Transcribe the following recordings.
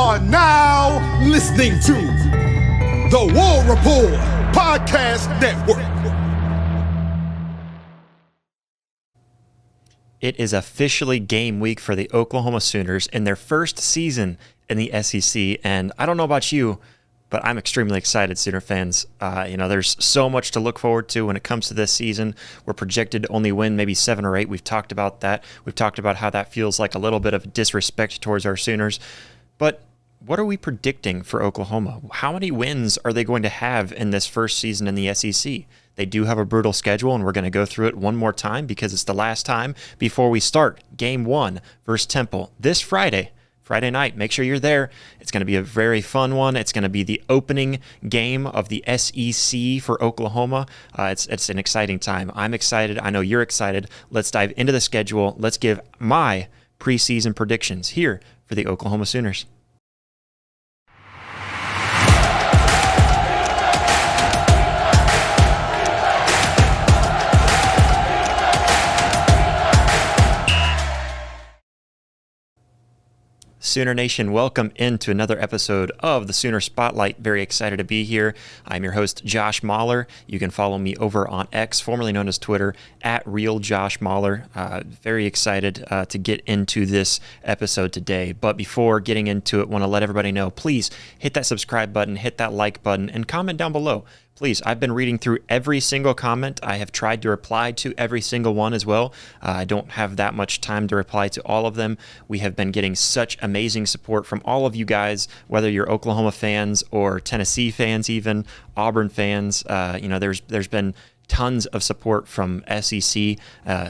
are now listening to the War Report Podcast Network. It is officially game week for the Oklahoma Sooners in their first season in the SEC, and I don't know about you, but I'm extremely excited, Sooner fans. There's so much to look forward to when it comes to this season. We're projected to only win maybe 7 or 8. We've talked about that. We've talked about how that feels like a little bit of disrespect towards our Sooners. But what are we predicting for Oklahoma? How many wins are they going to have in this first season in the SEC? They do have a brutal schedule, and we're going to go through it one more time because it's the last time before we start Game 1 versus Temple this Friday night. Make sure you're there. It's going to be a very fun one. It's going to be the opening game of the SEC for Oklahoma. It's an exciting time. I'm excited. I know you're excited. Let's dive into the schedule. Let's give my preseason predictions here for the Oklahoma Sooners. Sooner Nation, welcome into another episode of the Sooner Spotlight. Very excited to be here. I'm your host, Josh Mahler. You can follow me over on X, formerly known as Twitter, at @RealJoshMahler. Very excited to get into this episode today. But before getting into it, want to let everybody know, please hit that subscribe button, hit that like button, and comment down below. Please, I've been reading through every single comment. I have tried to reply to every single one as well. I don't have that much time to reply to all of them. We have been getting such amazing support from all of you guys, whether you're Oklahoma fans or Tennessee fans even, Auburn fans. There's been tons of support from SEC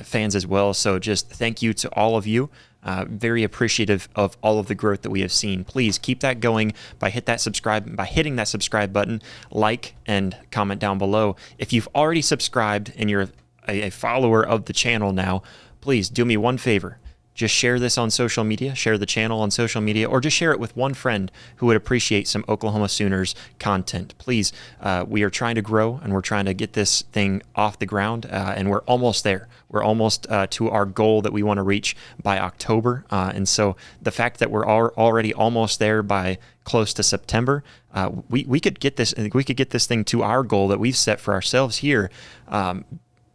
fans as well. So just thank you to all of you. Very appreciative of all of the growth that we have seen. Please keep that going by hitting that subscribe button, like, and comment down below. If you've already subscribed and you're a follower of the channel now, please do me one favor. Just share this on social media, share the channel on social media, or just share it with one friend who would appreciate some Oklahoma Sooners content. Please, we are trying to grow, and we're trying to get this thing off the ground, and we're almost there. We're almost to our goal that we want to reach by October, and so the fact that we're already almost there by close to September, we could get this. We could get this thing to our goal that we've set for ourselves here.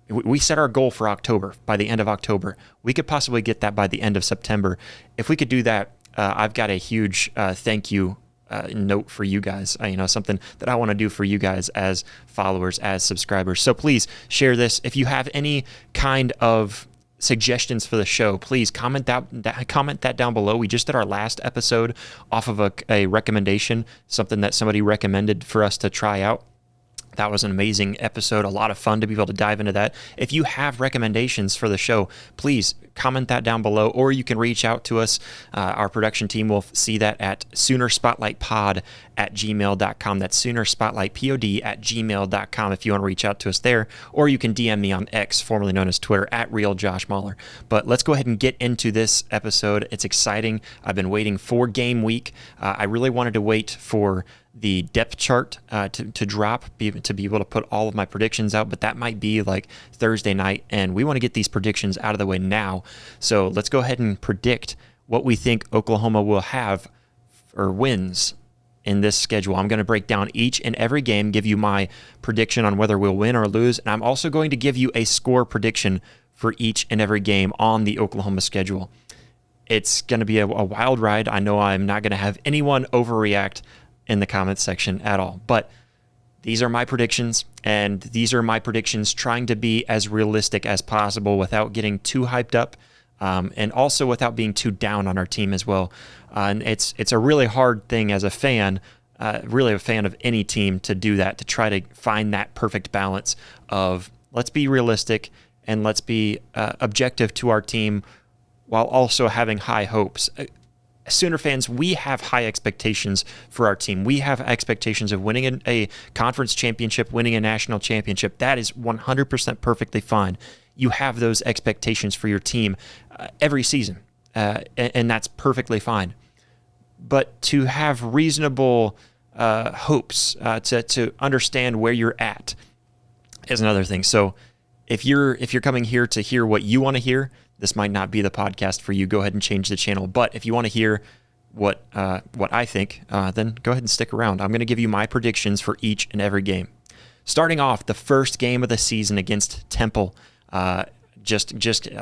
We set our goal for October, by the end of October. We could possibly get that by the end of September. If we could do that, I've got a huge thank you note for you guys, something that I want to do for you guys as followers, as subscribers. So please share this. If you have any kind of suggestions for the show, please comment that down below. We just did our last episode off of a recommendation, something that somebody recommended for us to try out. That was an amazing episode, a lot of fun to be able to dive into that. If you have recommendations for the show, please comment that down below, or you can reach out to us. Our production team will see that at SoonerSpotlightPod@gmail.com. That's SoonerSpotlightPod@gmail.com if you want to reach out to us there, or you can DM me on X, formerly known as Twitter, @RealJoshMahler. But let's go ahead and get into this episode. It's exciting. I've been waiting for game week. I really wanted to wait for the depth chart to drop, to be able to put all of my predictions out, but that might be like Thursday night, and we want to get these predictions out of the way now. So let's go ahead and predict what we think Oklahoma will have or wins in this schedule. I'm going to break down each and every game, give you my prediction on whether we'll win or lose, and I'm also going to give you a score prediction for each and every game on the Oklahoma schedule. It's going to be a wild ride. I know I'm not going to have anyone overreact in the comments section at all, but these are my predictions, and these are my predictions trying to be as realistic as possible without getting too hyped up, and also without being too down on our team as well. And it's a really hard thing as a fan, really a fan of any team, to do that, to try to find that perfect balance of let's be realistic and let's be objective to our team while also having high hopes. Sooner fans, we have high expectations for our team. We have expectations of winning a conference championship, winning a national championship. That is 100% perfectly fine. You have those expectations for your team every season, and that's perfectly fine. But to have reasonable hopes, to understand where you're at, is another thing. So if you're coming here to hear what you want to hear, this might not be the podcast for you. Go ahead and change the channel. But if you want to hear what I think, then go ahead and stick around. I'm going to give you my predictions for each and every game. Starting off, the first game of the season against Temple. Just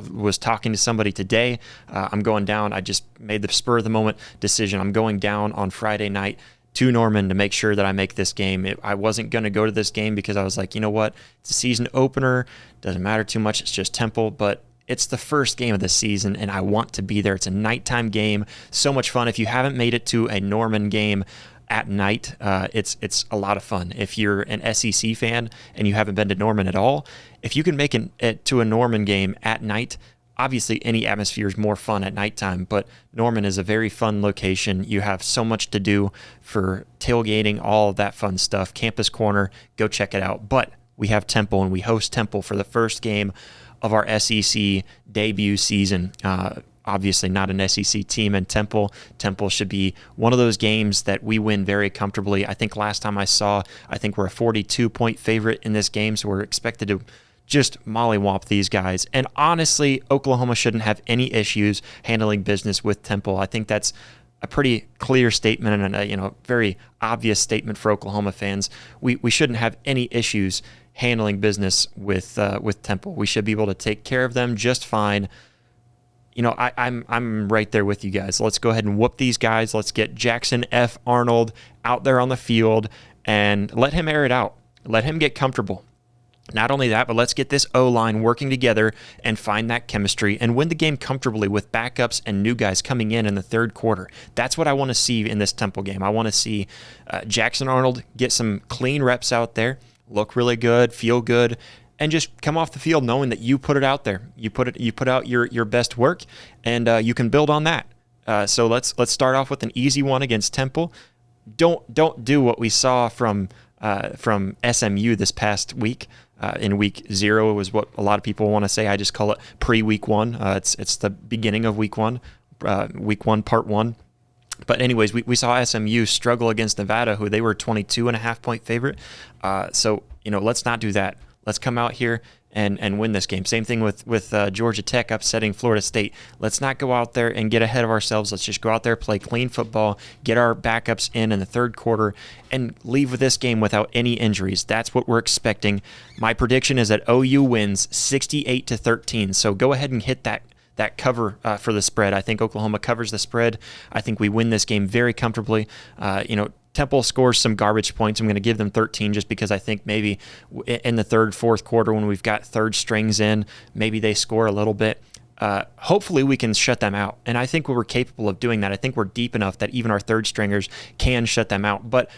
was talking to somebody today. I'm going down. I just made the spur of the moment decision. I'm going down on Friday night to Norman to make sure that I make this game. I wasn't going to go to this game because I was like, you know what? It's a season opener. Doesn't matter too much. It's just Temple, but it's the first game of the season, and I want to be there. It's a nighttime game. So much fun. If you haven't made it to a Norman game at night, it's a lot of fun. If you're an SEC fan and you haven't been to Norman at all, if you can make it to a Norman game at night, obviously any atmosphere is more fun at nighttime, but Norman is a very fun location. You have so much to do for tailgating, all of that fun stuff. Campus Corner, go check it out. But we have Temple, and we host Temple for the first game of our SEC debut season. Obviously not an SEC team, and Temple should be one of those games that we win very comfortably. I think last time I think we're a 42-point favorite in this game, so we're expected to just mollywomp these guys. And honestly, Oklahoma shouldn't have any issues handling business with Temple. I think that's a pretty clear statement and a very obvious statement for Oklahoma fans. We shouldn't have any issues handling business with Temple. We should be able to take care of them just fine. I'm right there with you guys. Let's go ahead and whoop these guys. Let's get Jackson F. Arnold out there on the field and let him air it out. Let him get comfortable. Not only that, but let's get this O-line working together and find that chemistry and win the game comfortably with backups and new guys coming in the third quarter. That's what I want to see in this Temple game. I want to see Jackson Arnold get some clean reps out there, look really good, feel good, and just come off the field knowing that you put it out there. You put out your best work, and you can build on that. So let's start off with an easy one against Temple. Don't do what we saw from SMU this past week. In week 0 was what a lot of people want to say. I just call it pre-week 1. It's the beginning of week 1, week 1, part 1. But anyways, we saw SMU struggle against Nevada, who they were 22.5-point favorite. So let's not do that. Let's come out here and win this game. Same thing with Georgia Tech upsetting Florida State. Let's not go out there and get ahead of ourselves. Let's just go out there, play clean football, get our backups in the third quarter, and leave with this game without any injuries. That's what we're expecting. My prediction is that OU wins 68-13. So go ahead and hit that cover for the spread. I think Oklahoma covers the spread. I think we win this game very comfortably. Temple scores some garbage points. I'm going to give them 13 just because I think maybe in the third, fourth quarter when we've got third strings in, maybe they score a little bit. Hopefully we can shut them out. And I think we're capable of doing that. I think we're deep enough that even our third stringers can shut them out. But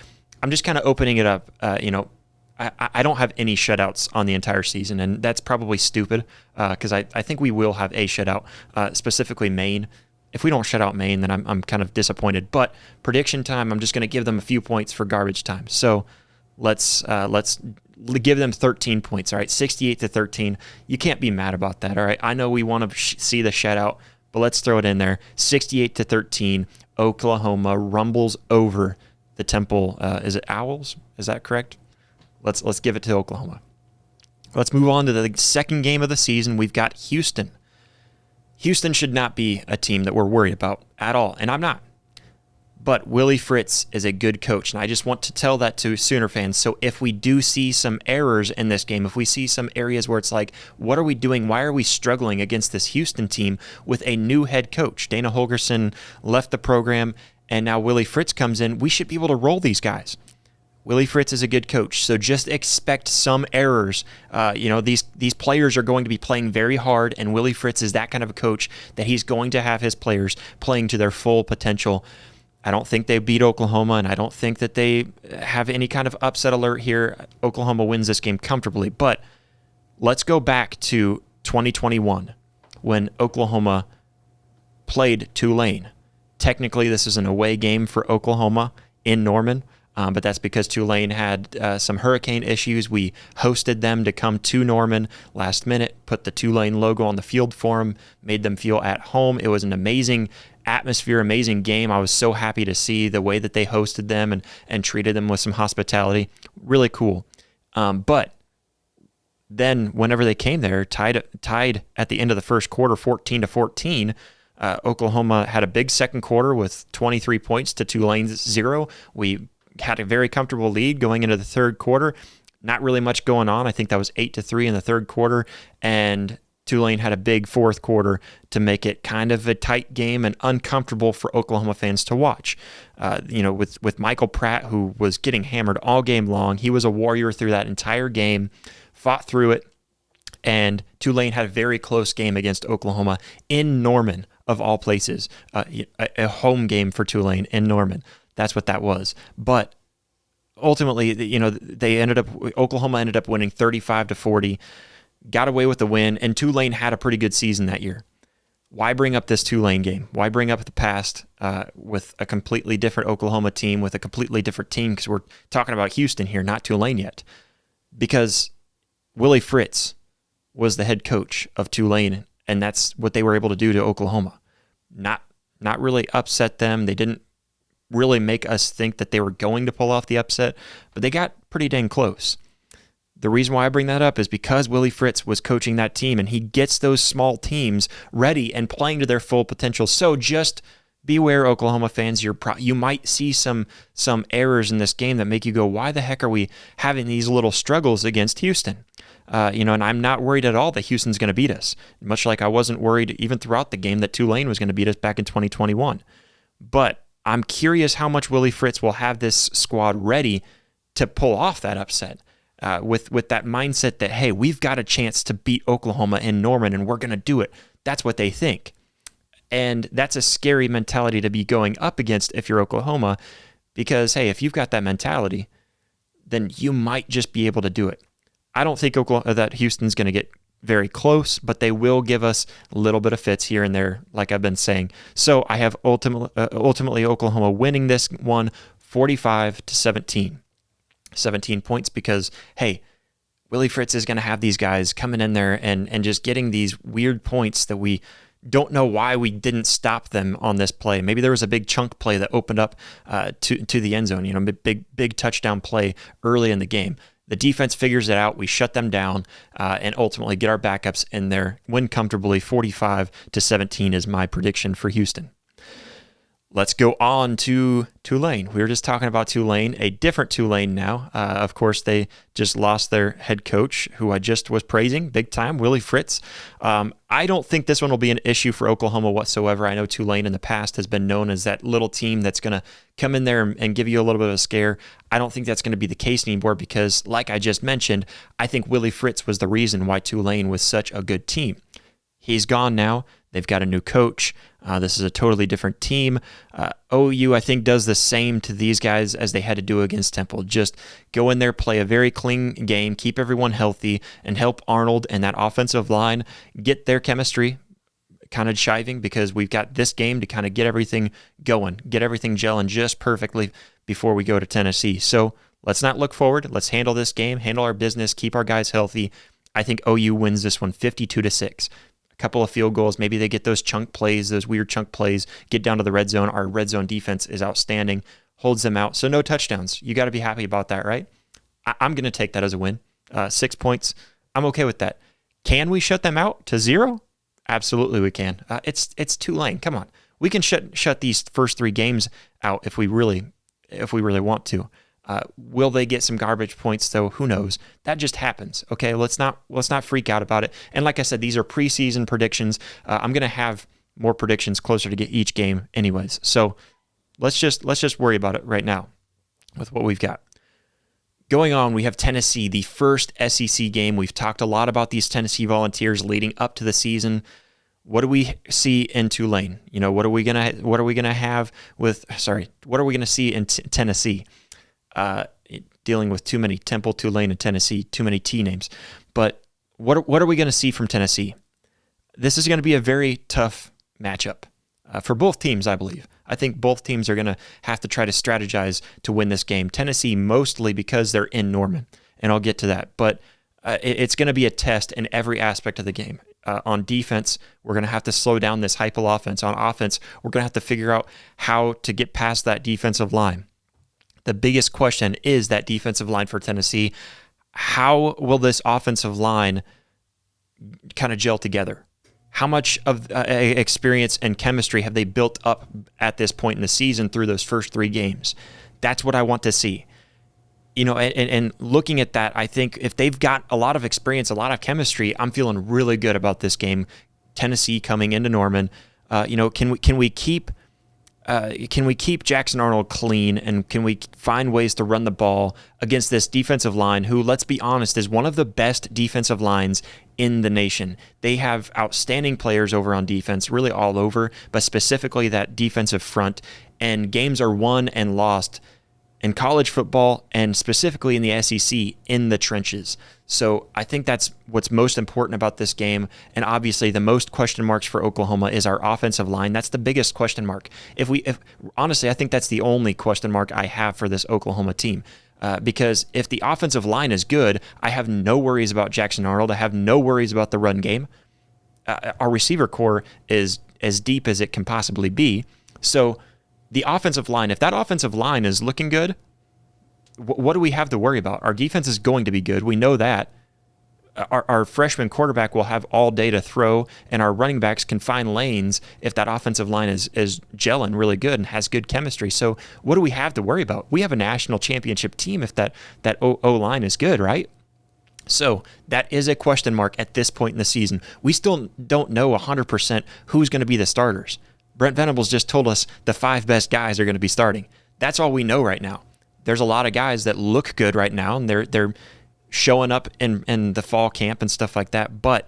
I'm just kind of opening it up. I don't have any shutouts on the entire season, and that's probably stupid because I think we will have a shutout, specifically Maine. If we don't shut out Maine, then I'm kind of disappointed. But prediction time, I'm just going to give them a few points for garbage time. So let's give them 13 points. All right, 68-13. You can't be mad about that. All right, I know we want to see the shutout, but let's throw it in there. 68-13. Oklahoma rumbles over the Temple. Is it Owls? Is that correct? Let's give it to Oklahoma. Let's move on to the second game of the season. We've got Houston. Houston should not be a team that we're worried about at all, and I'm not. But Willie Fritz is a good coach, and I just want to tell that to Sooner fans. So if we do see some errors in this game, if we see some areas where it's like, what are we doing? Why are we struggling against this Houston team with a new head coach? Dana Holgorsen left the program, and now Willie Fritz comes in. We should be able to roll these guys. Willie Fritz is a good coach, so just expect some errors. These players are going to be playing very hard, and Willie Fritz is that kind of a coach that he's going to have his players playing to their full potential. I don't think they beat Oklahoma, and I don't think that they have any kind of upset alert here. Oklahoma wins this game comfortably, but let's go back to 2021 when Oklahoma played Tulane. Technically, this is an away game for Oklahoma in Norman. But that's because Tulane had some hurricane issues. We hosted them to come to Norman last minute, put the Tulane logo on the field for them, made them feel at home. It was an amazing atmosphere, amazing game. I was so happy to see the way that they hosted them and treated them with some hospitality. Really cool. But then whenever they came there, tied at the end of the first quarter, 14-14, Oklahoma had a big second quarter with 23 points to Tulane's 0. We had a very comfortable lead going into the third quarter. Not really much going on. I think that was 8-3 in the third quarter, and Tulane had a big fourth quarter to make it kind of a tight game and uncomfortable for Oklahoma fans to watch. With Michael Pratt, who was getting hammered all game long, he was a warrior through that entire game, fought through it, and Tulane had a very close game against Oklahoma in Norman, of all places. A home game for Tulane in Norman. That's what that was. But ultimately, Oklahoma ended up winning 35-40, got away with the win, and Tulane had a pretty good season that year. Why bring up this Tulane game? Why bring up the past with a completely different Oklahoma team, with a completely different team? Because we're talking about Houston here, not Tulane yet. Because Willie Fritz was the head coach of Tulane, and that's what they were able to do to Oklahoma. Not really upset them. They didn't really make us think that they were going to pull off the upset, but they got pretty dang close. The reason why I bring that up is because Willie Fritz was coaching that team, and he gets those small teams ready and playing to their full potential. So just beware, Oklahoma fans. You might see some errors in this game that make you go, why the heck are we having these little struggles against Houston? And I'm not worried at all that Houston's going to beat us, much like I wasn't worried even throughout the game that Tulane was going to beat us back in 2021. But I'm curious how much Willie Fritz will have this squad ready to pull off that upset with that mindset that, hey, we've got a chance to beat Oklahoma in Norman, and we're going to do it. That's what they think. And that's a scary mentality to be going up against if you're Oklahoma, because, hey, if you've got that mentality, then you might just be able to do it. I don't think that Houston's going to get very close, but they will give us a little bit of fits here and there, like I've been saying. So I have ultimately Oklahoma winning this one 45-17. 17 points because, hey, Willie Fritz is going to have these guys coming in there and just getting these weird points that we don't know why we didn't stop them on this play. Maybe there was a big chunk play that opened up to the end zone, big touchdown play early in the game. The defense figures it out. We shut them down and ultimately get our backups in there. Win comfortably 45-17 is my prediction for Houston. Let's go on to Tulane. We were just talking about Tulane, a different Tulane now. Of course, they just lost their head coach, who I just was praising big time, Willie Fritz. I don't think this one will be an issue for Oklahoma whatsoever. I know Tulane in the past has been known as that little team that's going to come in there and give you a little bit of a scare. I don't think that's going to be the case anymore because, like I just mentioned, I think Willie Fritz was the reason why Tulane was such a good team. He's gone now. They've got a new coach. This is a totally different team. OU, I think, does the same to these guys as they had to do against Temple. Just go in there, play a very clean game, keep everyone healthy, and help Arnold and that offensive line get their chemistry kind of jiving, because we've got this game to kind of get everything going, get everything gelling just perfectly before we go to Tennessee. So let's not look forward. Let's handle this game, handle our business, keep our guys healthy. I think OU wins this one 52-6. Couple of field goals. Maybe they get those chunk plays, those weird chunk plays, get down to the red zone. Our red zone defense is outstanding, holds them out. So no touchdowns. You got to be happy about that, right? I'm going to take that as a win. 6 points. I'm okay with that. Can we shut them out to 0? Absolutely we can. It's Tulane. Come on. We can shut these first 3 games out if we really want to. Will they get some garbage points though? Who knows? That just happens. Okay, let's not freak out about it. And like I said, these are preseason predictions. I'm gonna have more predictions closer to get each game, anyways. So let's just worry about it right now with what we've got going on. We have Tennessee, the first SEC game. We've talked a lot about these Tennessee Volunteers leading up to the season. What do we see in Tulane? What are we gonna see in Tennessee? Dealing with too many Temple, Tulane, and Tennessee, too many T names. But what are we going to see from Tennessee? This is going to be a very tough matchup for both teams, I believe. I think both teams are going to have to try to strategize to win this game. Tennessee mostly because they're in Norman, and I'll get to that. But it's going to be a test in every aspect of the game. On defense, we're going to have to slow down this Heupel offense. On offense, we're going to have to figure out how to get past that defensive line. The biggest question is that defensive line for Tennessee. How will this offensive line kind of gel together? how much of experience and chemistry have they built up at this point in the season through those first 3 games? That's what I want to see. And looking at that, I think if they've got a lot of experience, a lot of chemistry, I'm feeling really good about this game. Tennessee coming into Norman, can we keep Jackson Arnold clean, and can we find ways to run the ball against this defensive line who, let's be honest, is one of the best defensive lines in the nation? They have outstanding players over on defense, really all over, but specifically that defensive front, and games are won and lost in college football and specifically in the SEC in the trenches. So I think that's what's most important about this game. And obviously the most question marks for Oklahoma is our offensive line. That's the biggest question mark. Honestly, I think that's the only question mark I have for this Oklahoma team. Because if the offensive line is good, I have no worries about Jackson Arnold. I have no worries about the run game. Our receiver core is as deep as it can possibly be. So the offensive line, if that offensive line is looking good, what do we have to worry about? Our defense is going to be good. We know that. Our freshman quarterback will have all day to throw, and our running backs can find lanes if that offensive line is gelling really good and has good chemistry. So what do we have to worry about? We have a national championship team if that O-line is good, right? So that is a question mark at this point in the season. We still don't know 100% who's going to be the starters. Brent Venables just told us the 5 best guys are going to be starting. That's all we know right now. There's a lot of guys that look good right now, and they're showing up in the fall camp and stuff like that. But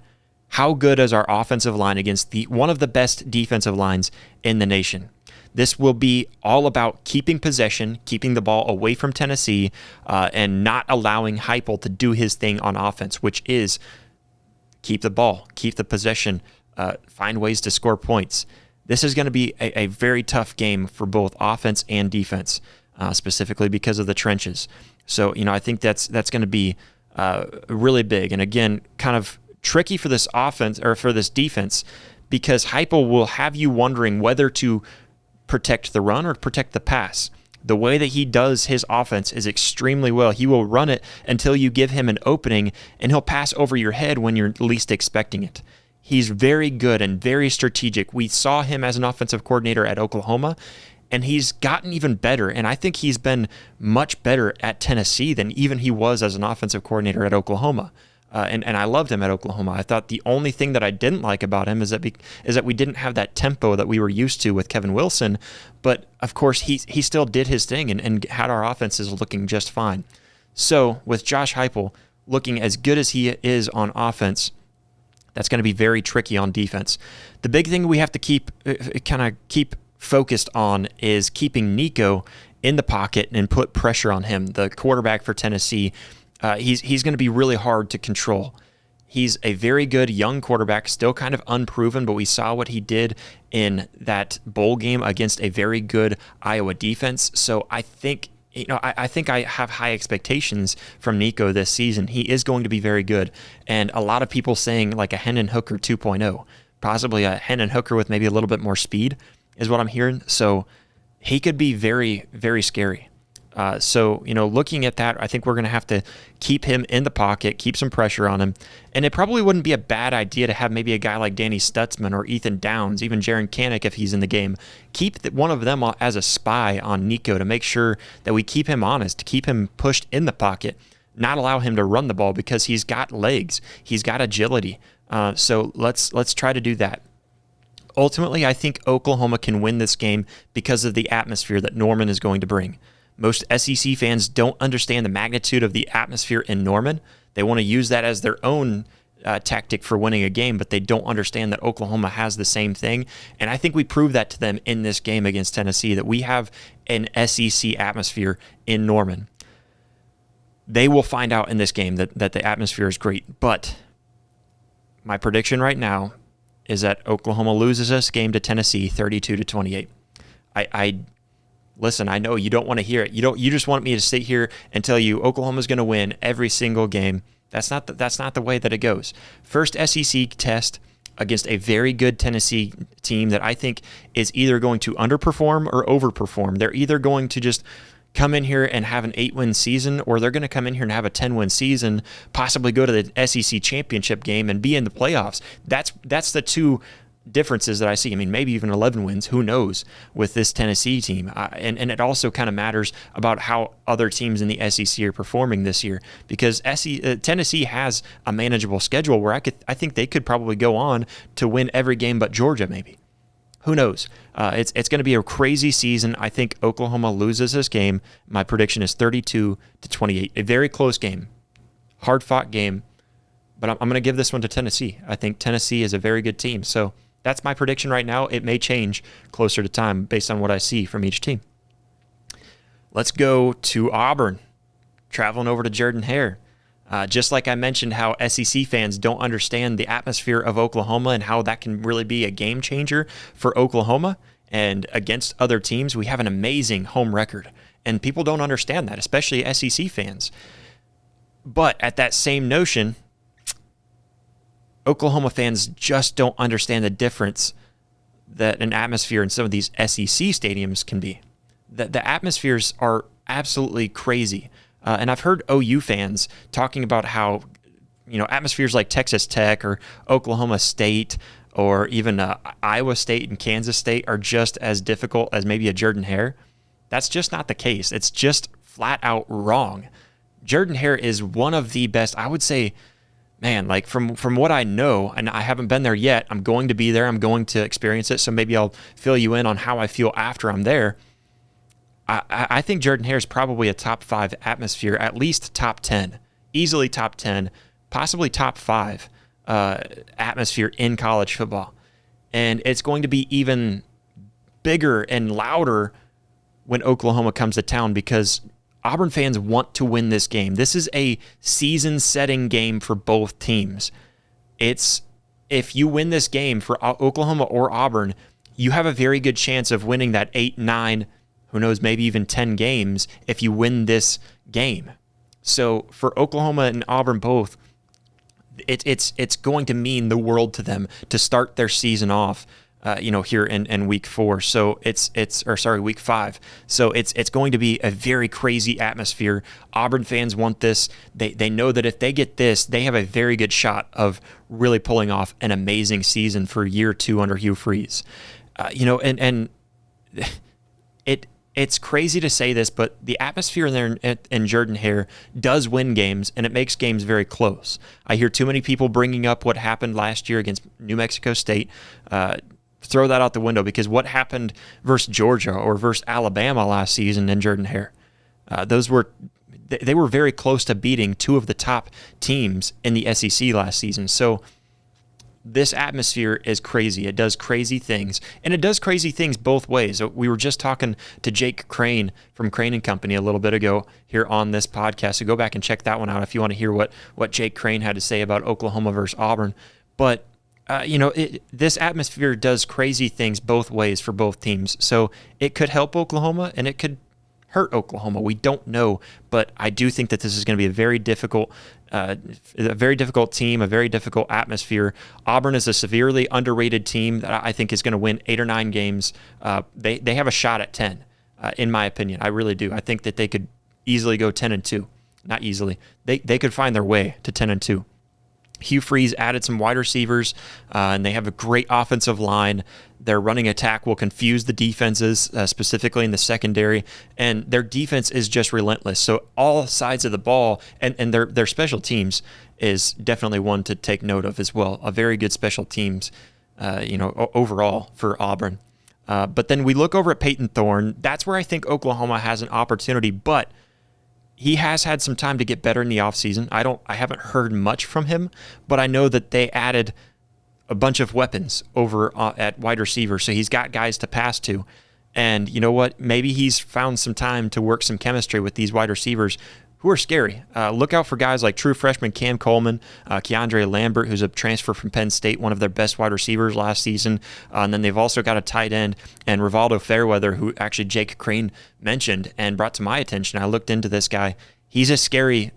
how good is our offensive line against one of the best defensive lines in the nation? This will be all about keeping possession, keeping the ball away from Tennessee, and not allowing Heupel to do his thing on offense, which is keep the ball, keep the possession, find ways to score points. This is going to be a very tough game for both offense and defense, specifically because of the trenches. So, I think that's going to be really big. And again, kind of tricky for this offense or for this defense, because Heupel will have you wondering whether to protect the run or protect the pass. The way that he does his offense is extremely well. He will run it until you give him an opening, and he'll pass over your head when you're least expecting it. He's very good and very strategic. We saw him as an offensive coordinator at Oklahoma, and he's gotten even better. And I think he's been much better at Tennessee than even he was as an offensive coordinator at Oklahoma. And I loved him at Oklahoma. I thought the only thing that I didn't like about him is that we didn't have that tempo that we were used to with Kevin Wilson. But, of course, he still did his thing and had our offenses looking just fine. So with Josh Heupel looking as good as he is on offense, that's going to be very tricky on defense. The big thing we have to keep focused on is keeping Nico in the pocket and put pressure on him. The quarterback for Tennessee, he's going to be really hard to control. He's a very good young quarterback, still kind of unproven, but we saw what he did in that bowl game against a very good Iowa defense. So I think I have high expectations from Nico this season. He is going to be very good. And a lot of people saying like a Hendon Hooker 2.0, possibly a Hendon Hooker with maybe a little bit more speed is what I'm hearing. So he could be very, very scary. So looking at that, I think we're going to have to keep him in the pocket, keep some pressure on him. And it probably wouldn't be a bad idea to have maybe a guy like Danny Stutzman or Ethan Downs, even Jaron Kanik if he's in the game. Keep one of them as a spy on Nico to make sure that we keep him honest, to keep him pushed in the pocket, not allow him to run the ball because he's got legs, he's got agility. So let's try to do that. Ultimately, I think Oklahoma can win this game because of the atmosphere that Norman is going to bring. Most SEC fans don't understand the magnitude of the atmosphere in Norman. They want to use that as their own tactic for winning a game, but they don't understand that Oklahoma has the same thing. And I think we proved that to them in this game against Tennessee, that we have an SEC atmosphere in Norman. They will find out in this game that the atmosphere is great. But my prediction right now is that Oklahoma loses this game to Tennessee 32-28. Listen, I know you don't want to hear it. You just want me to sit here and tell you Oklahoma's going to win every single game. That's not the way that it goes. First SEC test against a very good Tennessee team that I think is either going to underperform or overperform. They're either going to just come in here and have an 8-win season, or they're going to come in here and have a 10-win season, possibly go to the SEC championship game and be in the playoffs. That's the two differences that I see. I mean, maybe even 11 wins, who knows, with this Tennessee team. And it also kind of matters about how other teams in the SEC are performing this year, because Tennessee has a manageable schedule where I think they could probably go on to win every game but Georgia, maybe. Who knows? It's going to be a crazy season. I think Oklahoma loses this game. My prediction is 32-28. A very close game, hard-fought game, but I'm going to give this one to Tennessee. I think Tennessee is a very good team. So that's my prediction right now. It may change closer to time based on what I see from each team. Let's go to Auburn, traveling over to Jordan-Hare. Just like I mentioned how SEC fans don't understand the atmosphere of Oklahoma and how that can really be a game changer for Oklahoma and against other teams, we have an amazing home record. And people don't understand that, especially SEC fans. But at that same notion, Oklahoma fans just don't understand the difference that an atmosphere in some of these SEC stadiums can be. The atmospheres are absolutely crazy. And I've heard OU fans talking about how, atmospheres like Texas Tech or Oklahoma State or even Iowa State and Kansas State are just as difficult as maybe a Jordan-Hare. That's just not the case. It's just flat out wrong. Jordan-Hare is one of the best, I would say, man, like from what I know, and I haven't been there yet, I'm going to be there, I'm going to experience it, so maybe I'll fill you in on how I feel after I'm there. I think Jordan-Hare is probably a top 5 atmosphere, at least top 10, easily top 10, possibly top 5 atmosphere in college football. And it's going to be even bigger and louder when Oklahoma comes to town because Auburn fans want to win this game. This is a season-setting game for both teams. If you win this game for Oklahoma or Auburn, you have a very good chance of winning that 8, 9, who knows, maybe even 10 games if you win this game. So for Oklahoma and Auburn both, it's going to mean the world to them to start their season off, here in week 4. So week 5. So it's going to be a very crazy atmosphere. Auburn fans want this. They know that if they get this, they have a very good shot of really pulling off an amazing season for year 2 under Hugh Freeze. It's crazy to say this, but the atmosphere there in Jordan-Hare does win games, and it makes games very close. I hear too many people bringing up what happened last year against New Mexico State. Throw that out the window, because what happened versus Georgia or versus Alabama last season in Jordan-Hare, they were very close to beating 2 of the top teams in the SEC last season. So this atmosphere is crazy. It does crazy things, and it does crazy things both ways. We were just talking to Jake Crane from Crane & Company a little bit ago here on this podcast, so go back and check that one out if you want to hear what Jake Crane had to say about Oklahoma versus Auburn. But, this atmosphere does crazy things both ways for both teams, so it could help Oklahoma, and it could hurt Oklahoma. We don't know, but I do think that this is going to be a very difficult team, a very difficult atmosphere. Auburn is a severely underrated team that I think is going to win 8 or 9 games. They have a shot at 10, in my opinion. I really do. I think that they could easily go 10-2. Not easily. They could find their way to 10-2. Hugh Freeze added some wide receivers, and they have a great offensive line. Their running attack will confuse the defenses, specifically in the secondary, and their defense is just relentless. So all sides of the ball, and their special teams is definitely one to take note of as well. A very good special teams, overall for Auburn. But then we look over at Peyton Thorne. That's where I think Oklahoma has an opportunity, but he has had some time to get better in the offseason. I haven't heard much from him, but I know that they added a bunch of weapons over at wide receiver, so he's got guys to pass to. And you know what? Maybe he's found some time to work some chemistry with these wide receivers who are scary. Look out for guys like true freshman Cam Coleman, Keandre Lambert, who's a transfer from Penn State, one of their best wide receivers last season. And then they've also got a tight end, and Rivaldo Fairweather, who actually Jake Crane mentioned and brought to my attention. I looked into this guy. He's a scary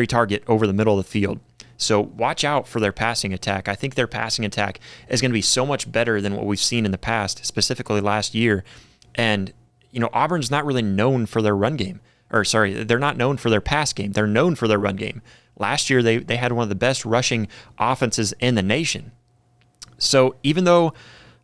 target over the middle of the field. So watch out for their passing attack. I think their passing attack is going to be so much better than what we've seen in the past, specifically last year. And Auburn's not really known for their run game. Or sorry, they're not known for their pass game. They're known for their run game. Last year, they had one of the best rushing offenses in the nation. So even though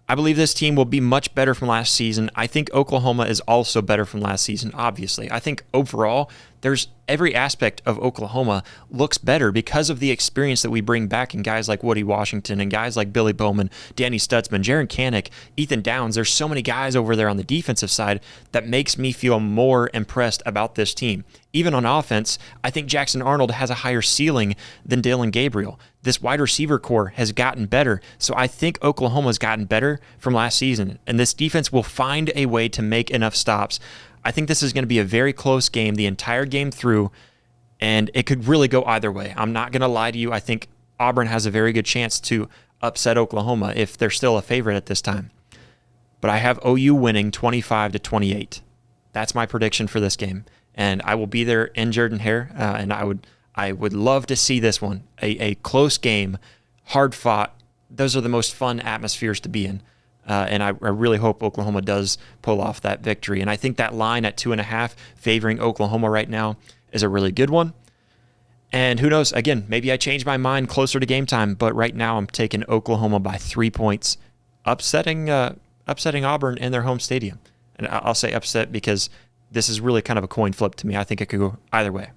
I believe this team will be much better from last season, I think Oklahoma is also better from last season, obviously. I think overall, there's every aspect of Oklahoma looks better because of the experience that we bring back in guys like Woody Washington and guys like Billy Bowman, Danny Stutzman, Jaron Kanik, Ethan Downs. There's so many guys over there on the defensive side that makes me feel more impressed about this team. Even on offense, I think Jackson Arnold has a higher ceiling than Dillon Gabriel. This wide receiver core has gotten better, so I think Oklahoma's gotten better from last season, and this defense will find a way to make enough stops. I think this is going to be a very close game the entire game through, and it could really go either way. I'm not going to lie to you. I think Auburn has a very good chance to upset Oklahoma if they're still a favorite at this time. But I have OU winning 25-28. That's my prediction for this game, and I will be there in Jordan-Hare, and I would love to see this one, a close game, hard fought. Those are the most fun atmospheres to be in. And I really hope Oklahoma does pull off that victory. And I think that line at 2.5 favoring Oklahoma right now is a really good one. And who knows, again, maybe I change my mind closer to game time, but right now I'm taking Oklahoma by 3 points, upsetting Auburn in their home stadium. And I'll say upset because this is really kind of a coin flip to me. I think it could go either way.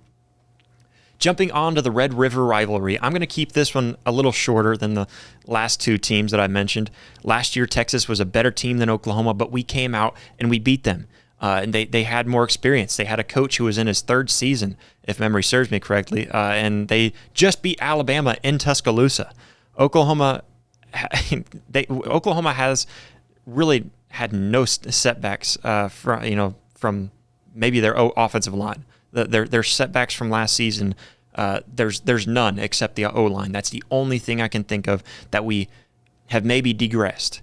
Jumping on to the Red River rivalry, I'm going to keep this one a little shorter than the last two teams that I mentioned. Last year, Texas was a better team than Oklahoma, but we came out and we beat them. And they had more experience. They had a coach who was in his third season, if memory serves me correctly, and they just beat Alabama in Tuscaloosa. Oklahoma has really had no setbacks from maybe their offensive line. Their setbacks from last season, there's none except the O-line. That's the only thing I can think of that we have maybe digressed.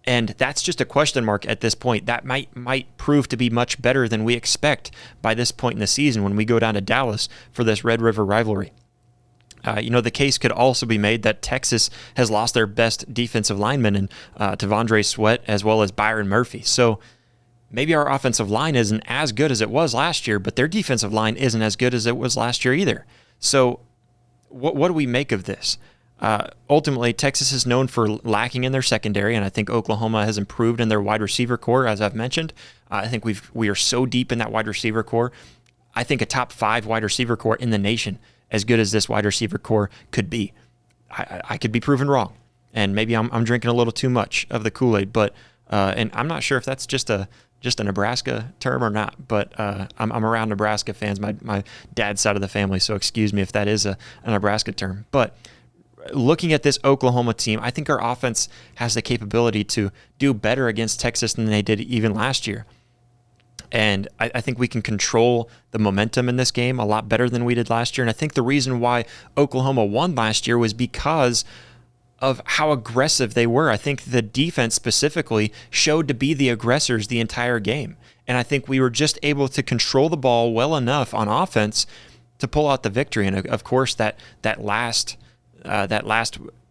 And that's just a question mark at this point. That might prove to be much better than we expect by this point in the season when we go down to Dallas for this Red River rivalry. The case could also be made that Texas has lost their best defensive lineman in T'Vondre Sweat as well as Byron Murphy. So maybe our offensive line isn't as good as it was last year, but their defensive line isn't as good as it was last year either. So what do we make of this? Ultimately, Texas is known for lacking in their secondary, and I think Oklahoma has improved in their wide receiver core, as I've mentioned. I think we are so deep in that wide receiver core. I think a top 5 wide receiver core in the nation, as good as this wide receiver core could be. I could be proven wrong, and maybe I'm drinking a little too much of the Kool-Aid, but and I'm not sure if that's just a Nebraska term or not, but I'm around Nebraska fans, my dad's side of the family, so excuse me if that is a Nebraska term. But looking at this Oklahoma team, I think our offense has the capability to do better against Texas than they did even last year. And I think we can control the momentum in this game a lot better than we did last year. And I think the reason why Oklahoma won last year was because of how aggressive they were. I think the defense specifically showed to be the aggressors the entire game. And I think we were just able to control the ball well enough on offense to pull out the victory. And of course, that last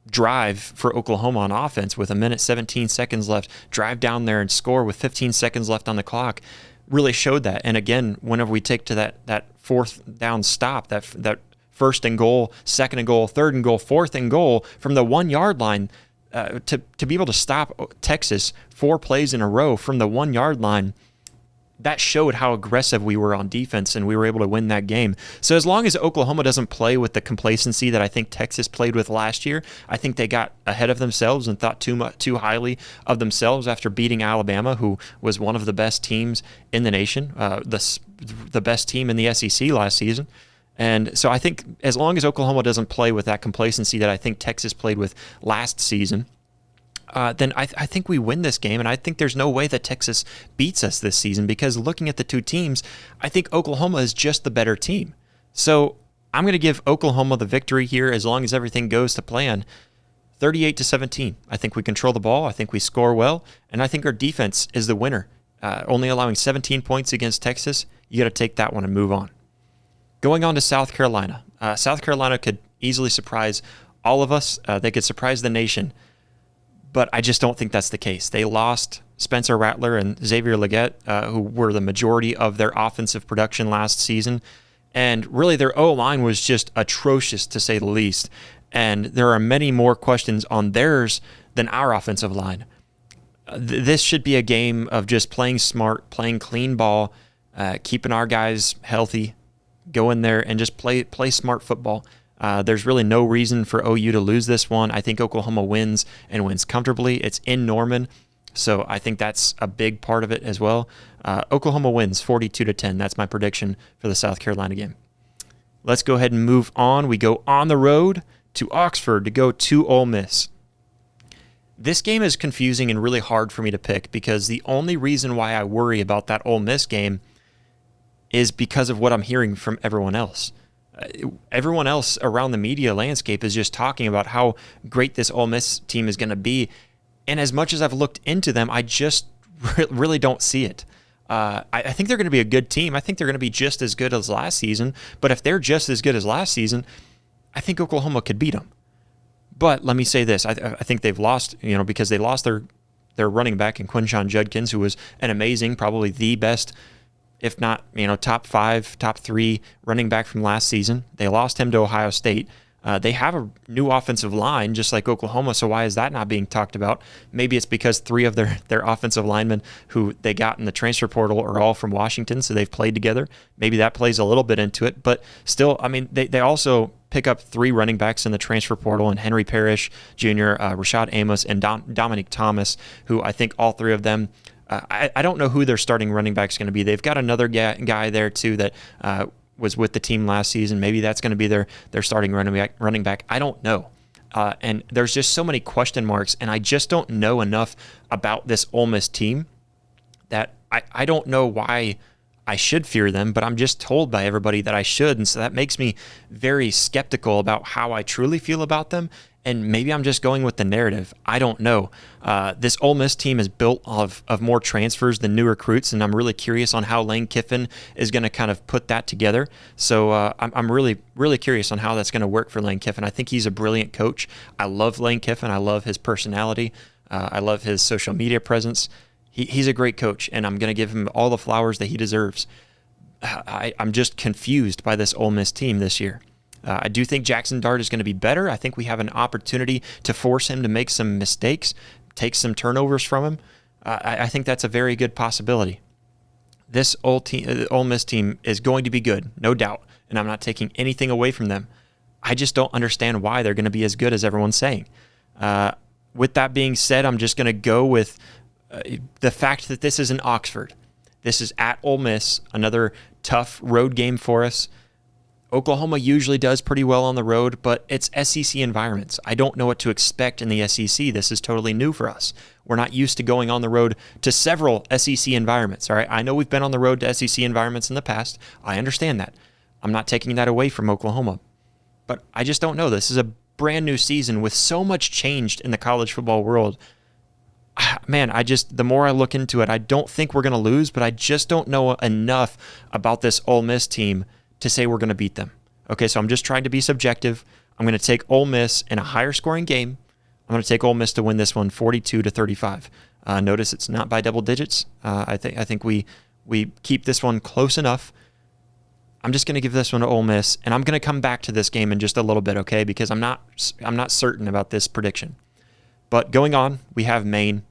drive for Oklahoma on offense with 1:17 left, drive down there and score with 15 seconds left on the clock, really showed that. And again, whenever we take to that fourth down stop, that first and goal, second and goal, third and goal, fourth and goal from the 1 yard line, to be able to stop Texas 4 plays in a row from the 1 yard line, that showed how aggressive we were on defense, and we were able to win that game. So as long as Oklahoma doesn't play with the complacency that I think Texas played with last year, I think they got ahead of themselves and thought too highly of themselves after beating Alabama, who was one of the best teams in the nation, the best team in the SEC last season. And so I think as long as Oklahoma doesn't play with that complacency that I think Texas played with last season, then I think we win this game, and I think there's no way that Texas beats us this season, because looking at the two teams, I think Oklahoma is just the better team. So I'm going to give Oklahoma the victory here as long as everything goes to plan, 38-17. I think we control the ball, I think we score well, and I think our defense is the winner. Only allowing 17 points against Texas, you got to take that one and move on. Going on to South Carolina. South Carolina could easily surprise all of us. They could surprise the nation. But I just don't think that's the case. They lost Spencer Rattler and Xavier Legette, who were the majority of their offensive production last season. And really, their O-line was just atrocious, to say the least. And there are many more questions on theirs than our offensive line. This should be a game of just playing smart, playing clean ball, keeping our guys healthy, go in there and just play smart football. There's really no reason for OU to lose this one. I think Oklahoma wins and wins comfortably. It's in Norman, so I think that's a big part of it as well. Oklahoma wins 42-10. That's my prediction for the South Carolina game. Let's go ahead and move on. We go on the road to Oxford to go to Ole Miss. This game is confusing and really hard for me to pick because the only reason why I worry about that Ole Miss game is because of what I'm hearing from everyone else. Everyone else around the media landscape is just talking about how great this Ole Miss team is going to be. And as much as I've looked into them, I just really don't see it. I think they're going to be a good team. I think they're going to be just as good as last season. But if they're just as good as last season, I think Oklahoma could beat them. But let me say this. I think they've lost, because they lost their running back in Quinshon Judkins, who was an amazing, probably the best, if not, top 5, top 3 running back from last season. They lost him to Ohio State. They have a new offensive line, just like Oklahoma, so why is that not being talked about? Maybe it's because 3 of their offensive linemen who they got in the transfer portal are all from Washington, so they've played together. Maybe that plays a little bit into it, but still, they also pick up 3 running backs in the transfer portal, and Henry Parrish Jr., Rashad Amos, and Dominic Thomas, who I think all 3 of them, I don't know who their starting running back is going to be. They've got another guy there, too, that was with the team last season. Maybe that's going to be their starting running back. I don't know. And there's just so many question marks, and I just don't know enough about this Ole Miss team that I don't know why I should fear them, but I'm just told by everybody that I should, and so that makes me very skeptical about how I truly feel about them, and maybe I'm just going with the narrative. I don't know. This Ole Miss team is built of more transfers than new recruits, and I'm really curious on how Lane Kiffin is going to kind of put that together. So I'm really, really curious on how that's going to work for Lane Kiffin. I think he's a brilliant coach. I love Lane Kiffin. I love his personality. I love his social media presence. He's a great coach, and I'm going to give him all the flowers that he deserves. I'm just confused by this Ole Miss team this year. I do think Jackson Dart is going to be better. I think we have an opportunity to force him to make some mistakes, take some turnovers from him. I think that's a very good possibility. This Ole Miss team is going to be good, no doubt, and I'm not taking anything away from them. I just don't understand why they're going to be as good as everyone's saying. With that being said, I'm just going to go with the fact that this is in Oxford. This is at Ole Miss, another tough road game for us. Oklahoma usually does pretty well on the road, but it's SEC environments. I don't know what to expect in the SEC. This is totally new for us. We're not used to going on the road to several SEC environments. All right, I know we've been on the road to SEC environments in the past. I understand that. I'm not taking that away from Oklahoma. But I just don't know. This is a brand new season with so much changed in the college football world. Man, the more I look into it, I don't think we're going to lose, but I just don't know enough about this Ole Miss team to say we're going to beat them. Okay, so I'm just trying to be subjective. I'm going to take Ole Miss in a higher scoring game. I'm going to take Ole Miss to win this one 42-35. Notice it's not by double digits. I think we keep this one close enough. I'm just going to give this one to Ole Miss, and I'm going to come back to this game in just a little bit, okay? Because I'm not certain about this prediction. But going on, we have Maine.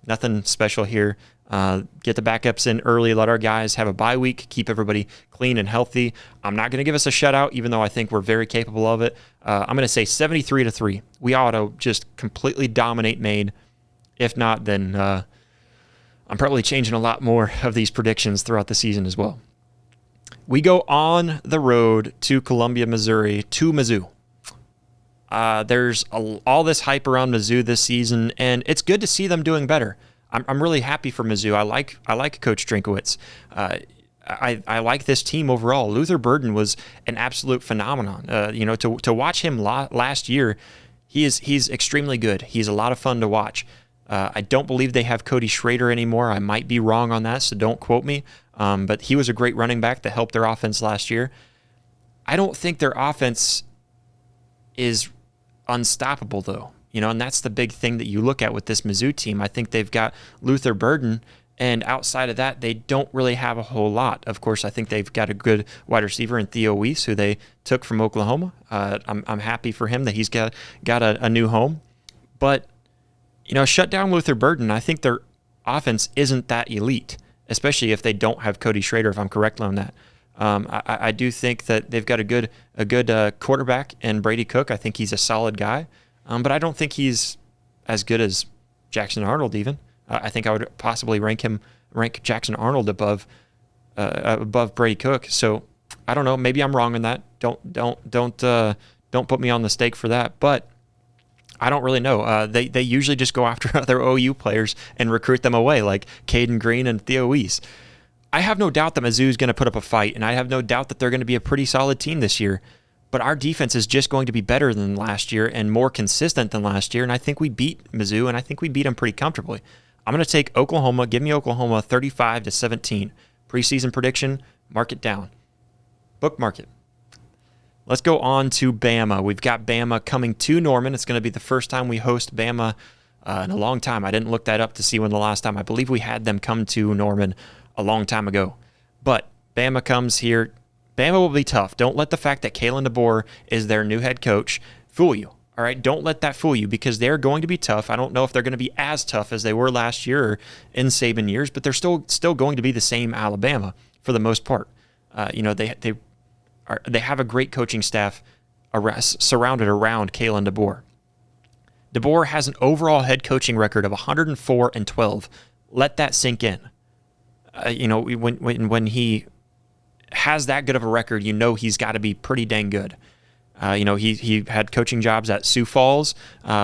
Nothing special here. Get the backups in early, let our guys have a bye week, keep everybody clean and healthy. I'm not going to give us a shutout, even though I think we're very capable of it. I'm going to say 73-3. We ought to just completely dominate Maine. If not, then I'm probably changing a lot more of these predictions throughout the season as well. We go on the road to Columbia, Missouri, to Mizzou. There's all this hype around Mizzou this season, and it's good to see them doing better. I'm really happy for Mizzou. I like Coach Drinkowitz. I like this team overall. Luther Burden was an absolute phenomenon. To watch him last year, he's extremely good. He's a lot of fun to watch. I don't believe they have Cody Schrader anymore. I might be wrong on that, so don't quote me. But he was a great running back that helped their offense last year. I don't think their offense is unstoppable, though. and that's the big thing that you look at with this Mizzou team. I think they've got Luther Burden, and outside of that, they don't really have a whole lot. Of course, I think they've got a good wide receiver in Theo Weiss, who they took from Oklahoma. I'm happy for him that he's got a new home. But, shut down Luther Burden. I think their offense isn't that elite, especially if they don't have Cody Schrader, if I'm correct on that. I do think that they've got a good quarterback in Brady Cook. I think he's a solid guy, but I don't think he's as good as Jackson Arnold even. I think I would possibly rank Jackson Arnold above Brady Cook. So I don't know. Maybe I'm wrong on that. Don't put me on the stake for that. But I don't really know. They usually just go after other OU players and recruit them away, like Caden Green and Theo Weiss. I have no doubt that Mizzou is going to put up a fight, and I have no doubt that they're going to be a pretty solid team this year. But our defense is just going to be better than last year and more consistent than last year, and I think we beat Mizzou, and I think we beat them pretty comfortably. I'm going to take Oklahoma. Give me Oklahoma 35-17. Preseason prediction, mark it down. Bookmark it. Let's go on to Bama. We've got Bama coming to Norman. It's going to be the first time we host Bama in a long time. I didn't look that up to see when the last time. I believe we had them come to Norman a long time ago. But Bama comes here. Bama will be tough. Don't let the fact that Kalen DeBoer is their new head coach fool you. All right, don't let that fool you because they're going to be tough. I don't know if they're going to be as tough as they were last year or in Saban years, but they're still going to be the same Alabama for the most part. They have a great coaching staff surrounded around Kalen DeBoer. DeBoer has an overall head coaching record of 104-12. Let that sink in. When he has that good of a record, he's got to be pretty dang good. He had coaching jobs at Sioux Falls,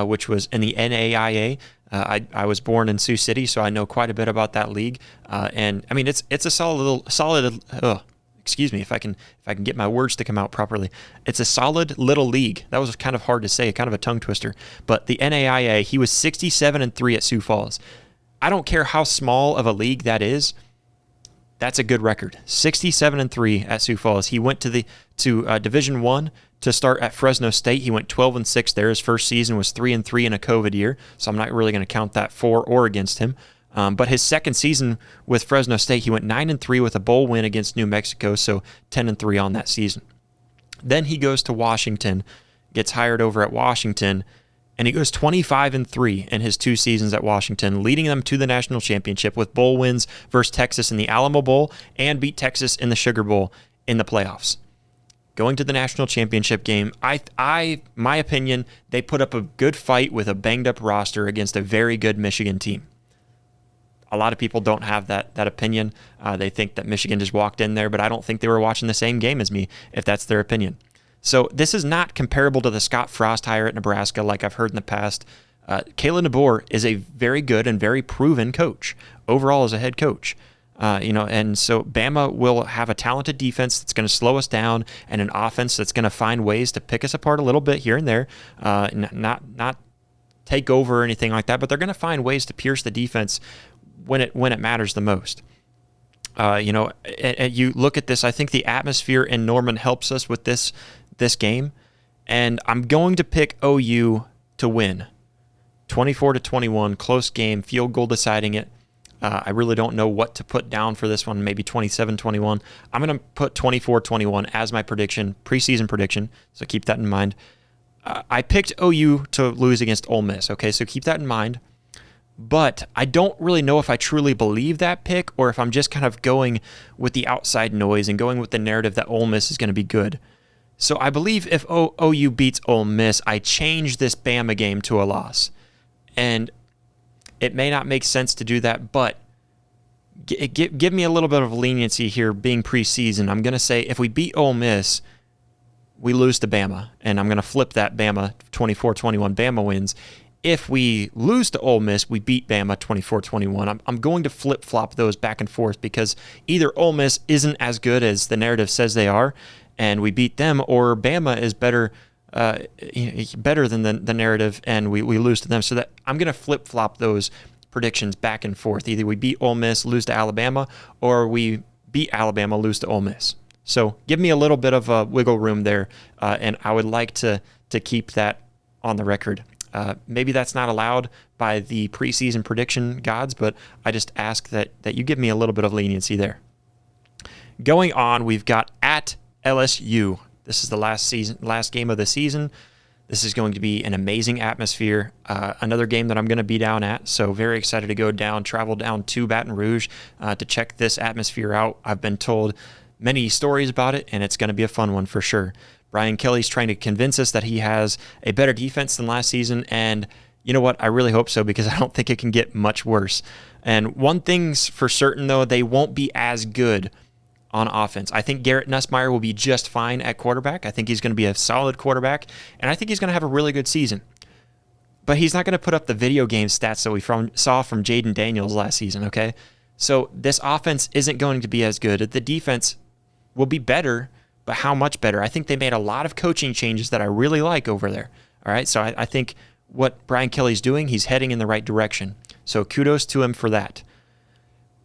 which was in the NAIA. I was born in Sioux City, so I know quite a bit about that league. And I mean, it's a solid. Excuse me, if I can get my words to come out properly. It's a solid little league. That was kind of hard to say, kind of a tongue twister. But the NAIA, he was 67-3 at Sioux Falls. I don't care how small of a league that is. That's a good record. 67-3 at Sioux Falls. He went to Division I to start at Fresno State. He went 12-6 there. His first season was 3-3 in a COVID year, so I'm not really going to count that for or against him. But his second season with Fresno State, he went 9-3 with a bowl win against New Mexico, so 10-3 on that season. Then he goes to Washington, gets hired over at Washington, and he goes 25-3 in his 2 seasons at Washington, leading them to the national championship with bowl wins versus Texas in the Alamo Bowl and beat Texas in the Sugar Bowl in the playoffs. Going to the national championship game, my opinion, they put up a good fight with a banged-up roster against a very good Michigan team. A lot of people don't have that opinion. They think that Michigan just walked in there, but I don't think they were watching the same game as me, if that's their opinion. So this is not comparable to the Scott Frost hire at Nebraska like I've heard in the past. Kalen DeBoer is a very good and very proven coach overall as a head coach. And so Bama will have a talented defense that's going to slow us down and an offense that's going to find ways to pick us apart a little bit here and there, not take over or anything like that, but they're going to find ways to pierce the defense when it matters the most. And you look at this, I think the atmosphere in Norman helps us with this game, and I'm going to pick OU to win. 24-21, close game, field goal deciding it. I really don't know what to put down for this one, maybe 27-21. I'm going to put 24-21 as my prediction, preseason prediction, so keep that in mind. I picked OU to lose against Ole Miss, okay, so keep that in mind. But I don't really know if I truly believe that pick or if I'm just kind of going with the outside noise and going with the narrative that Ole Miss is going to be good. So I believe if OU beats Ole Miss, I change this Bama game to a loss. And it may not make sense to do that, but give me a little bit of leniency here being preseason. I'm going to say if we beat Ole Miss, we lose to Bama. And I'm going to flip that Bama 24-21. Bama wins. If we lose to Ole Miss, we beat Bama 24-21. I'm going to flip-flop those back and forth because either Ole Miss isn't as good as the narrative says they are, and we beat them, or Bama is better than the narrative, and we lose to them. So that I'm going to flip-flop those predictions back and forth. Either we beat Ole Miss, lose to Alabama, or we beat Alabama, lose to Ole Miss. So give me a little bit of wiggle room there, and I would like to keep that on the record. Maybe that's not allowed by the preseason prediction gods, but I just ask that you give me a little bit of leniency there. Going on, we've got at LSU. This is the last game of the season. This is going to be an amazing atmosphere. Another game that I'm going to be down at, so very excited to travel down to Baton Rouge to check this atmosphere out. I've been told many stories about it, and it's going to be a fun one for sure. Brian Kelly's trying to convince us that he has a better defense than last season, and you know what? I really hope so, because I don't think it can get much worse. And one thing's for certain, though, they won't be as good on offense. I think Garrett Nussmeier will be just fine at quarterback. I think he's going to be a solid quarterback, and I think he's going to have a really good season. But he's not going to put up the video game stats that we saw from Jaden Daniels last season, okay? So this offense isn't going to be as good. The defense will be better, but how much better? I think they made a lot of coaching changes that I really like over there, all right? So I think what Brian Kelly's doing, he's heading in the right direction. So kudos to him for that.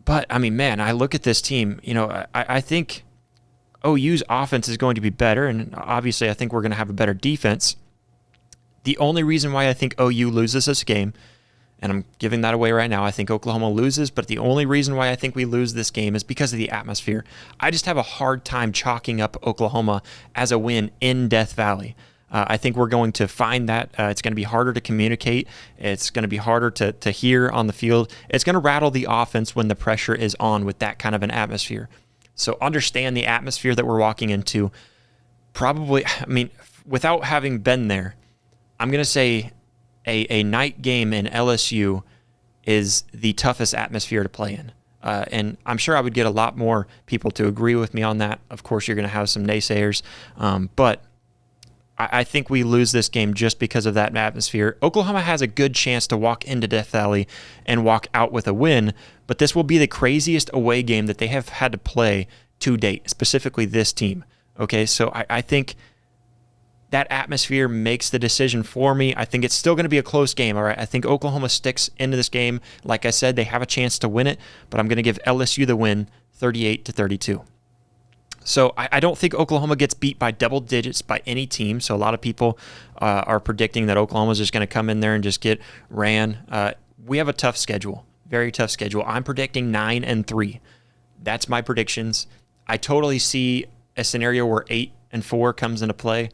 But, I mean, man, I look at this team, I think OU's offense is going to be better, and obviously I think we're going to have a better defense. The only reason why I think OU loses this game, and I'm giving that away right now, I think Oklahoma loses, but the only reason why I think we lose this game is because of the atmosphere. I just have a hard time chalking up Oklahoma as a win in Death Valley. I think we're going to find that it's going to be harder to communicate. It's going to be harder to hear on the field. It's going to rattle the offense when the pressure is on with that kind of an atmosphere. So understand the atmosphere that we're walking into. Probably, without having been there, I'm going to say a night game in LSU is the toughest atmosphere to play in. And I'm sure I would get a lot more people to agree with me on that. Of course, you're going to have some naysayers, but I think we lose this game just because of that atmosphere. Oklahoma has a good chance to walk into Death Valley and walk out with a win, but this will be the craziest away game that they have had to play to date, specifically this team. Okay, so I think that atmosphere makes the decision for me. I think it's still going to be a close game, all right? I think Oklahoma sticks into this game. Like I said, they have a chance to win it, but I'm going to give LSU the win 38-32. So I don't think Oklahoma gets beat by double digits by any team. So a lot of people are predicting that Oklahoma is just going to come in there and just get ran. We have a tough schedule, very tough schedule. I'm predicting 9-3. That's my predictions. I totally see a scenario where 8-4 comes into play,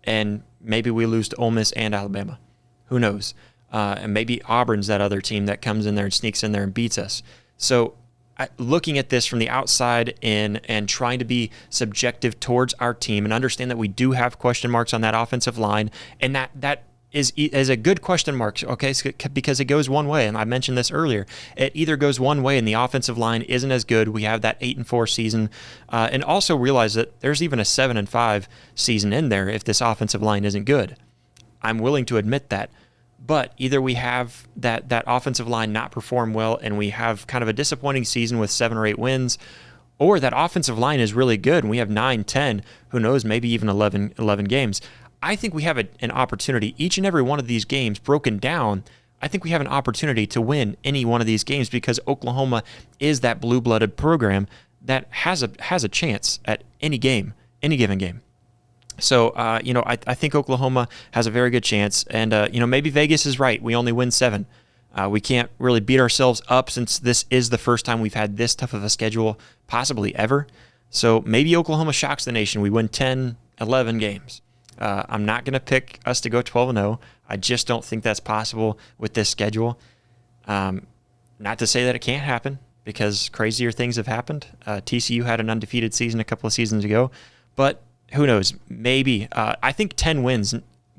and maybe we lose to Ole Miss and Alabama. Who knows? And maybe Auburn's that other team that comes in there and sneaks in there and beats us. So looking at this from the outside in and trying to be subjective towards our team and understand that we do have question marks on that offensive line, and that is a good question mark, okay, because it goes one way, and I mentioned this earlier. It either goes one way and the offensive line isn't as good, we have that 8-4 season, and also realize that there's even a 7-5 season in there if this offensive line isn't good. I'm willing to admit that. But either we have that offensive line not perform well and we have kind of a disappointing season with 7 or 8 wins, or that offensive line is really good and we have 9, 10, who knows, maybe even 11 games. I think we have an opportunity, each and every one of these games broken down, I think we have an opportunity to win any one of these games because Oklahoma is that blue-blooded program that has a chance at any given game. So, I think Oklahoma has a very good chance. And, maybe Vegas is right. We only win 7. We can't really beat ourselves up since this is the first time we've had this tough of a schedule possibly ever. So maybe Oklahoma shocks the nation. We win 10, 11 games. I'm not going to pick us to go 12-0. I just don't think that's possible with this schedule. Not to say that it can't happen because crazier things have happened. TCU had an undefeated season a couple of seasons ago, but who knows? Maybe. I think 10 wins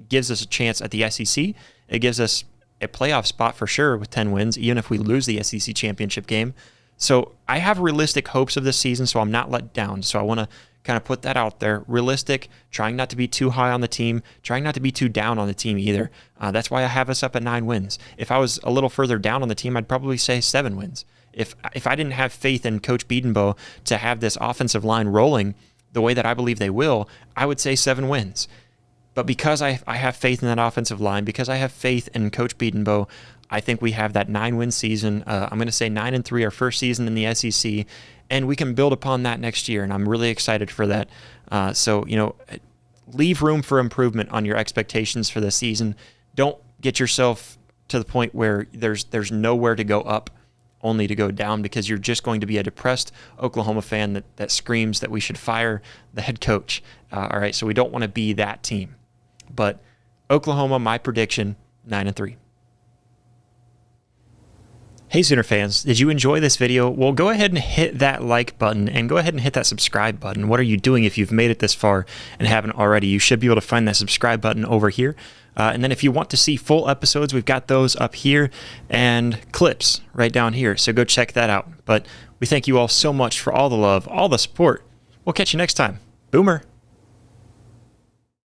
gives us a chance at the SEC. It gives us a playoff spot for sure with 10 wins, even if we lose the SEC championship game. So I have realistic hopes of this season, so I'm not let down. So I want to kind of put that out there. Realistic, trying not to be too high on the team, trying not to be too down on the team either. That's why I have us up at 9 wins. If I was a little further down on the team, I'd probably say 7 wins. If I didn't have faith in Coach Biedenbow to have this offensive line rolling the way that I believe they will, I would say 7 wins. But because I have faith in that offensive line, because I have faith in Coach Biedenbow, I think we have that 9-win season. I'm going to say 9-3, our first season in the SEC, and we can build upon that next year, and I'm really excited for that. So, leave room for improvement on your expectations for the season. Don't get yourself to the point where there's nowhere to go up, only to go down, because you're just going to be a depressed Oklahoma fan that screams that we should fire the head coach. All right, so we don't want to be that team. But Oklahoma, my prediction, 9-3. Hey Sooner fans, did you enjoy this video? Well, go ahead and hit that like button and go ahead and hit that subscribe button. What are you doing if you've made it this far and haven't already? You should be able to find that subscribe button over here. And then if you want to see full episodes, we've got those up here and clips right down here. So go check that out. But we thank you all so much for all the love, all the support. We'll catch you next time. Boomer.